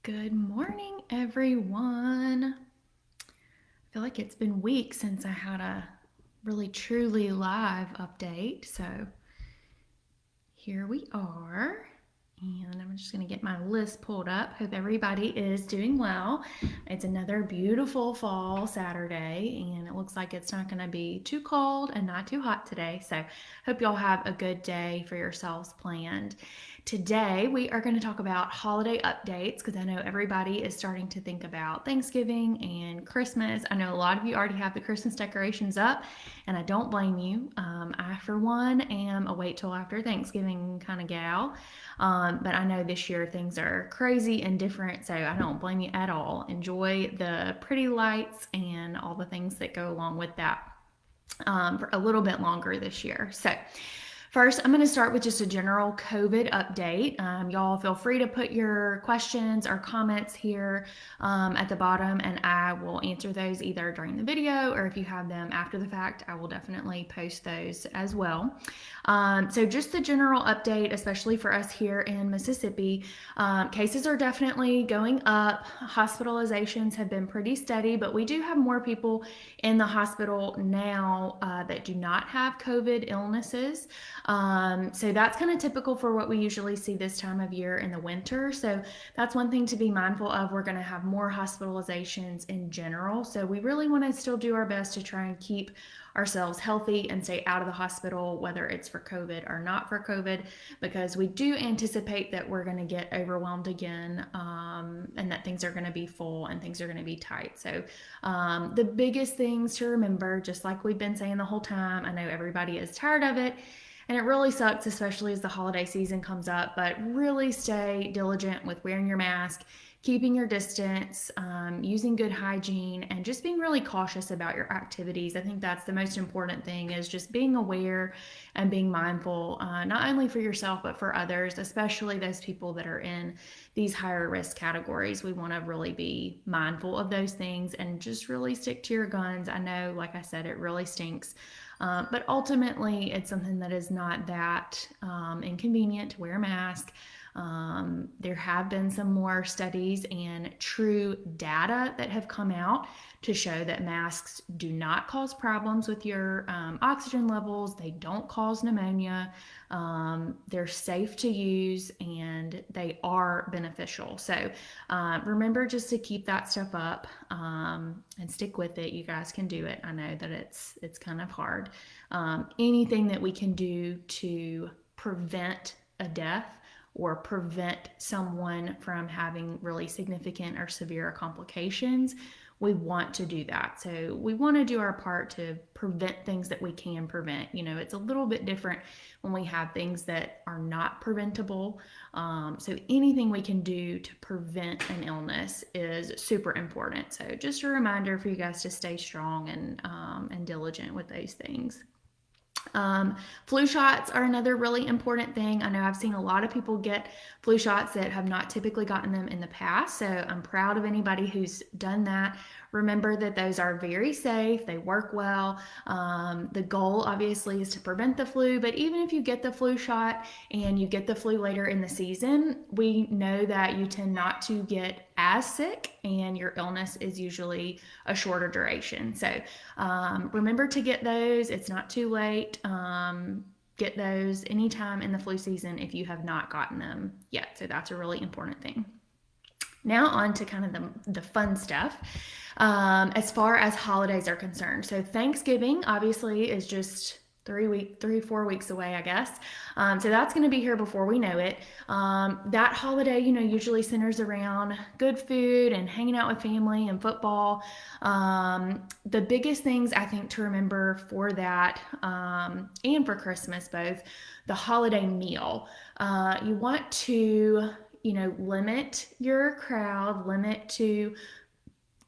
Good morning, everyone. I feel like it's been weeks since I had a really truly live update. So here we are. And I'm just going to get my list pulled up. Hope everybody is doing well. It's another beautiful fall Saturday, and it looks like it's not going to be too cold and not too hot today. So, hope y'all have a good day for yourselves planned. Today, we are going to talk about holiday updates because I know everybody is starting to think about Thanksgiving and Christmas. I know a lot of you already have the Christmas decorations up, and I don't blame you. I, for one, am a wait till after Thanksgiving kind of gal. But I know this year things are crazy and different, so I don't blame you at all. Enjoy the pretty lights and all the things that go along with that for a little bit longer this year. So, first, I'm going to start with just a general COVID update. Y'all feel free to put your questions or comments here at the bottom, and I will answer those either during the video or if you have them after the fact, I will definitely post those as well. So, just the general update, especially for us here in Mississippi, cases are definitely going up. Hospitalizations have been pretty steady, but we do have more people in the hospital now that do not have COVID illnesses. So that's kind of typical for what we usually see this time of year in the winter. So that's one thing to be mindful of. We're going to have more hospitalizations in general. So we really want to still do our best to try and keep ourselves healthy and stay out of the hospital, whether it's for COVID or not for COVID, because we do anticipate that we're going to get overwhelmed again and that things are going to be full and things are going to be tight. So the biggest things to remember, just like we've been saying the whole time, I know everybody is tired of it. And it really sucks, especially as the holiday season comes up, but really stay diligent with wearing your mask, keeping your distance, using good hygiene, and just being really cautious about your activities. I think that's the most important thing, is just being aware and being mindful, not only for yourself, but for others, especially those people that are in these higher risk categories. We want to really be mindful of those things and just really stick to your guns. I know, like I said, it really stinks. But ultimately, it's something that is not that inconvenient to wear a mask. There have been some more studies and true data that have come out to show that masks do not cause problems with your oxygen levels. They don't cause pneumonia. They're safe to use and they are beneficial. So remember just to keep that stuff up and stick with it. You guys can do it. I know that it's kind of hard. Anything that we can do to prevent a death or prevent someone from having really significant or severe complications, we want to do that. So we want to do our part to prevent things that we can prevent. You know, it's a little bit different when we have things that are not preventable. So anything we can do to prevent an illness is super important. So just a reminder for you guys to stay strong and diligent with those things. Flu shots are another really important thing. I know I've seen a lot of people get flu shots that have not typically gotten them in the past. So I'm proud of anybody who's done that. Remember that those are very safe, they work well. The goal, obviously, is to prevent the flu, but even if you get the flu shot and you get the flu later in the season, we know that you tend not to get as sick and your illness is usually a shorter duration. So remember to get those. It's not too late. Get those anytime in the flu season if you have not gotten them yet. So that's a really important thing. Now on to kind of the fun stuff as far as holidays are concerned. So Thanksgiving obviously is just 4 weeks away, I guess. So that's going to be here before we know it. That holiday, usually centers around good food and hanging out with family and football. The biggest things I think to remember for that and for Christmas both, the holiday meal. You want to limit your crowd, limit to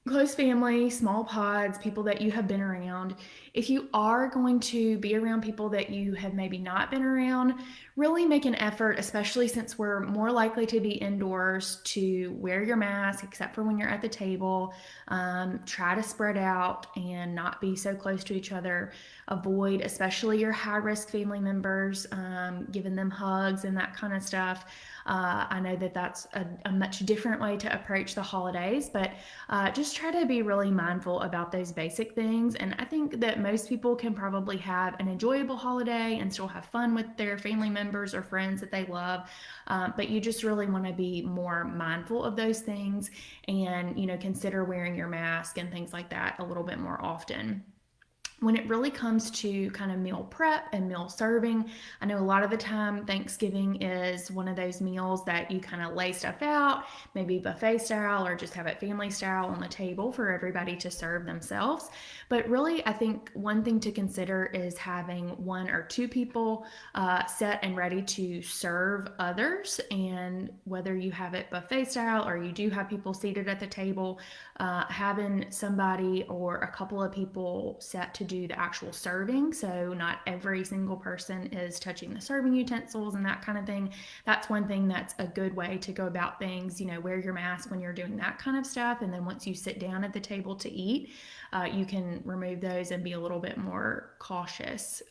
close family, small pods, people that you have been around. If you are going to be around people that you have maybe not been around, really make an effort, especially since we're more likely to be indoors, to wear your mask except for when you're at the table. Try to spread out and not be so close to each other. Avoid, especially your high risk family members, giving them hugs and that kind of stuff. I know that that's a much different way to approach the holidays, but just try to be really mindful about those basic things. And I think that most people can probably have an enjoyable holiday and still have fun with their family members or friends that they love. But you just really want to be more mindful of those things and, consider wearing your mask and things like that a little bit more often. When it really comes to kind of meal prep and meal serving, I know a lot of the time Thanksgiving is one of those meals that you kind of lay stuff out, maybe buffet style or just have it family style on the table for everybody to serve themselves. But really, I think one thing to consider is having one or two people set and ready to serve others. And whether you have it buffet style or you do have people seated at the table, having somebody or a couple of people set to do the actual serving, so not every single person is touching the serving utensils and that kind of thing. That's one thing that's a good way to go about things. Wear your mask when you're doing that kind of stuff, and then once you sit down at the table to eat, you can remove those and be a little bit more cautious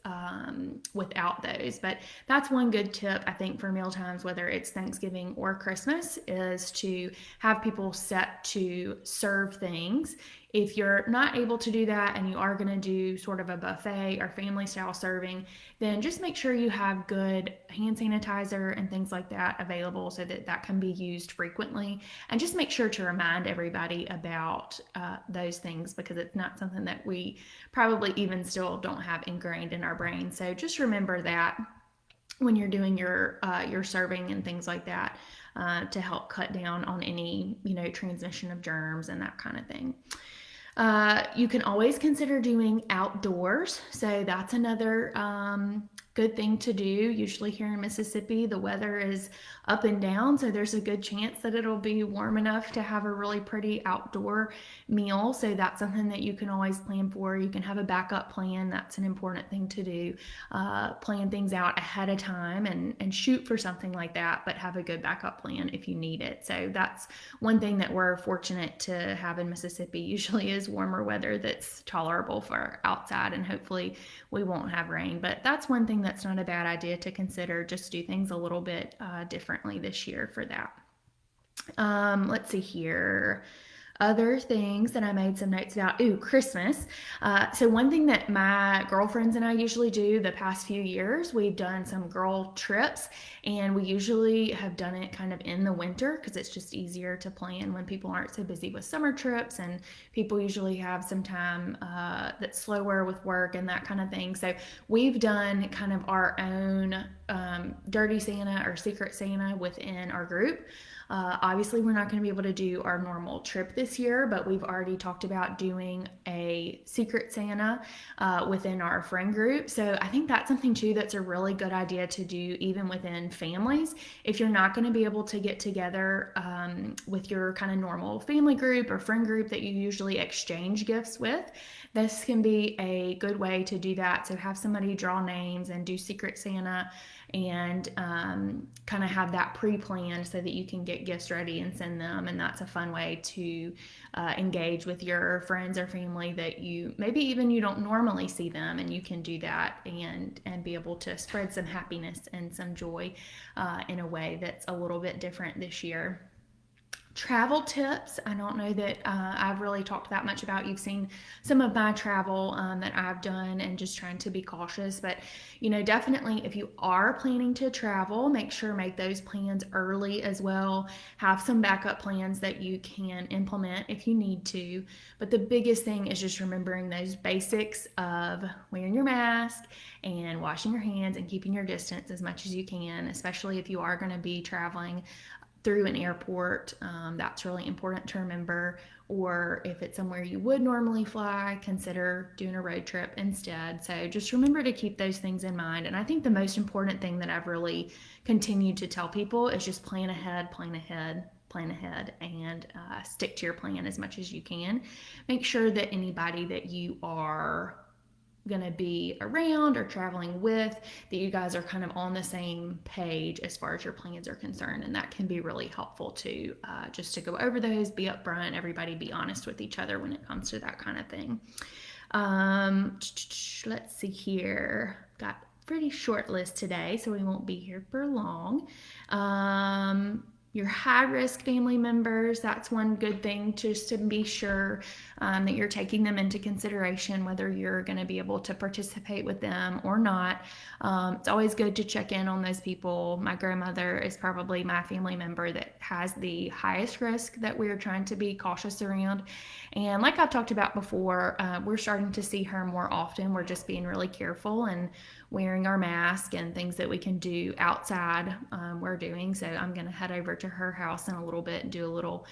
without those. But that's one good tip, I think, for meal times, whether it's Thanksgiving or Christmas, is to have people set to serve things. If you're not able to do that and you are going to do sort of a buffet or family style serving, then just make sure you have good hand sanitizer and things like that available so that that can be used frequently. And just make sure to remind everybody about those things, because it's not something that we probably even still don't have ingrained in our brain. So just remember that when you're doing your serving and things like that, to help cut down on any transmission of germs and that kind of thing. You can always consider doing outdoors. So that's another good thing to do. Usually here in Mississippi, the weather is up and down, so there's a good chance that it'll be warm enough to have a really pretty outdoor meal. So that's something that you can always plan for. You can have a backup plan. That's an important thing to do. Plan things out ahead of time and shoot for something like that, but have a good backup plan if you need it. So that's one thing that we're fortunate to have in Mississippi. Usually is warmer weather that's tolerable for outside, and hopefully we won't have rain. But that's one thing that's not a bad idea to consider. Just do things a little bit differently this year for that. Let's see here. Other things that I made some notes about. Ooh, Christmas. So one thing that my girlfriends and I usually do the past few years, we've done some girl trips, and we usually have done it kind of in the winter because it's just easier to plan when people aren't so busy with summer trips, and people usually have some time that's slower with work and that kind of thing. So we've done kind of our own Dirty Santa or Secret Santa within our group. Obviously, we're not going to be able to do our normal trip this year, but we've already talked about doing a Secret Santa within our friend group. So I think that's something too that's a really good idea to do even within families. If you're not going to be able to get together with your kind of normal family group or friend group that you usually exchange gifts with, this can be a good way to do that. So have somebody draw names and do Secret Santa, and kind of have that pre-planned so that you can get gifts ready and send them. And that's a fun way to engage with your friends or family that maybe even you don't normally see them, and you can do that and be able to spread some happiness and some joy in a way that's a little bit different this year. Travel tips, I don't know that I've really talked that much about. You've seen some of my travel that I've done and just trying to be cautious. But, definitely if you are planning to travel, make those plans early as well. Have some backup plans that you can implement if you need to. But the biggest thing is just remembering those basics of wearing your mask and washing your hands and keeping your distance as much as you can, especially if you are going to be traveling through an airport. That's really important to remember. Or if it's somewhere you would normally fly, consider doing a road trip instead. So just remember to keep those things in mind. And I think the most important thing that I've really continued to tell people is just plan ahead, and stick to your plan as much as you can. Make sure that anybody that you are going to be around or traveling with, that you guys are kind of on the same page as far as your plans are concerned. And that can be really helpful too, just to go over those, be upfront, everybody be honest with each other when it comes to that kind of thing. Let's see here. Got a pretty short list today, so we won't be here for long. Your high-risk family members, that's one good thing, just to be sure that you're taking them into consideration, whether you're going to be able to participate with them or not. It's always good to check in on those people. My grandmother is probably my family member that has the highest risk that we're trying to be cautious around. And like I've talked about before, we're starting to see her more often. We're just being really careful and wearing our mask and things that we can do outside, we're doing. So I'm going to head over to her house in a little bit and do a little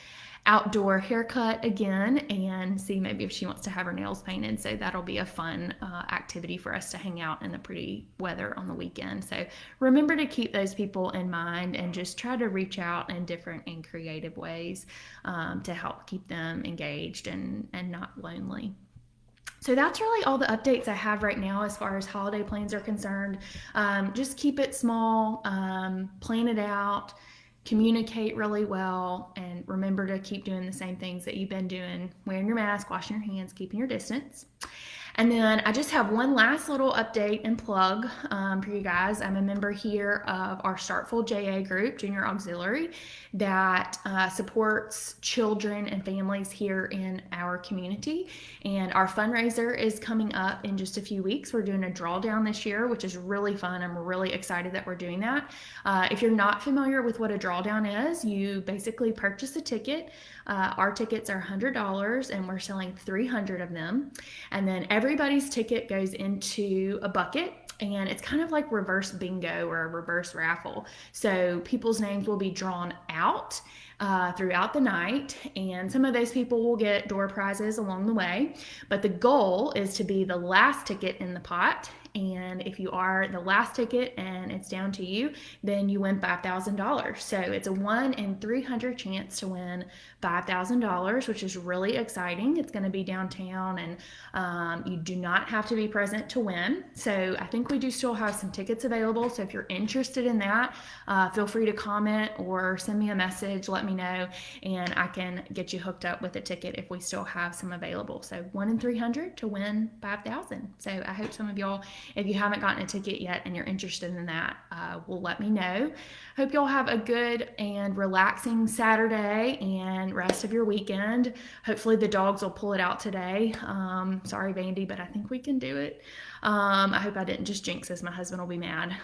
outdoor haircut again and see maybe if she wants to have her nails painted. So that'll be a fun activity for us to hang out in the pretty weather on the weekend. So remember to keep those people in mind and just try to reach out in different and creative ways to help keep them engaged and not lonely. So that's really all the updates I have right now as far as holiday plans are concerned. Just keep it small, plan it out, communicate really well, and remember to keep doing the same things that you've been doing, wearing your mask, washing your hands, keeping your distance. And then I just have one last little update and plug for you guys. I'm a member here of our Starkville JA group, Junior Auxiliary, that supports children and families here in our community. And our fundraiser is coming up in just a few weeks. We're doing a drawdown this year, which is really fun. I'm really excited that we're doing that. If you're not familiar with what a drawdown is, you basically purchase a ticket. Our tickets are $100 and we're selling 300 of them. And then everybody's ticket goes into a bucket, and it's kind of like reverse bingo or a reverse raffle. So people's names will be drawn out throughout the night, and some of those people will get door prizes along the way. But the goal is to be the last ticket in the pot. And if you are the last ticket and it's down to you, then you win $5,000. So it's a 1 in 300 chance to win $5,000, which is really exciting. It's going to be downtown, and you do not have to be present to win. So I think we do still have some tickets available. So if you're interested in that, feel free to comment or send me a message, let me know, and I can get you hooked up with a ticket if we still have some available. So 1 in 300 to win 5,000. So I hope some of y'all, if you haven't gotten a ticket yet and you're interested in that, will let me know. Hope y'all have a good and relaxing Saturday and rest of your weekend. Hopefully the dogs will pull it out today. Sorry, Vandy, but I think we can do it. I hope I didn't just jinx this. My husband will be mad.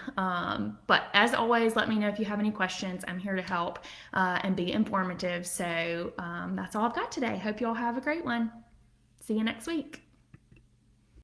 But as always, let me know if you have any questions. I'm here to help and be informative. So that's all I've got today. Hope y'all have a great one. See you next week.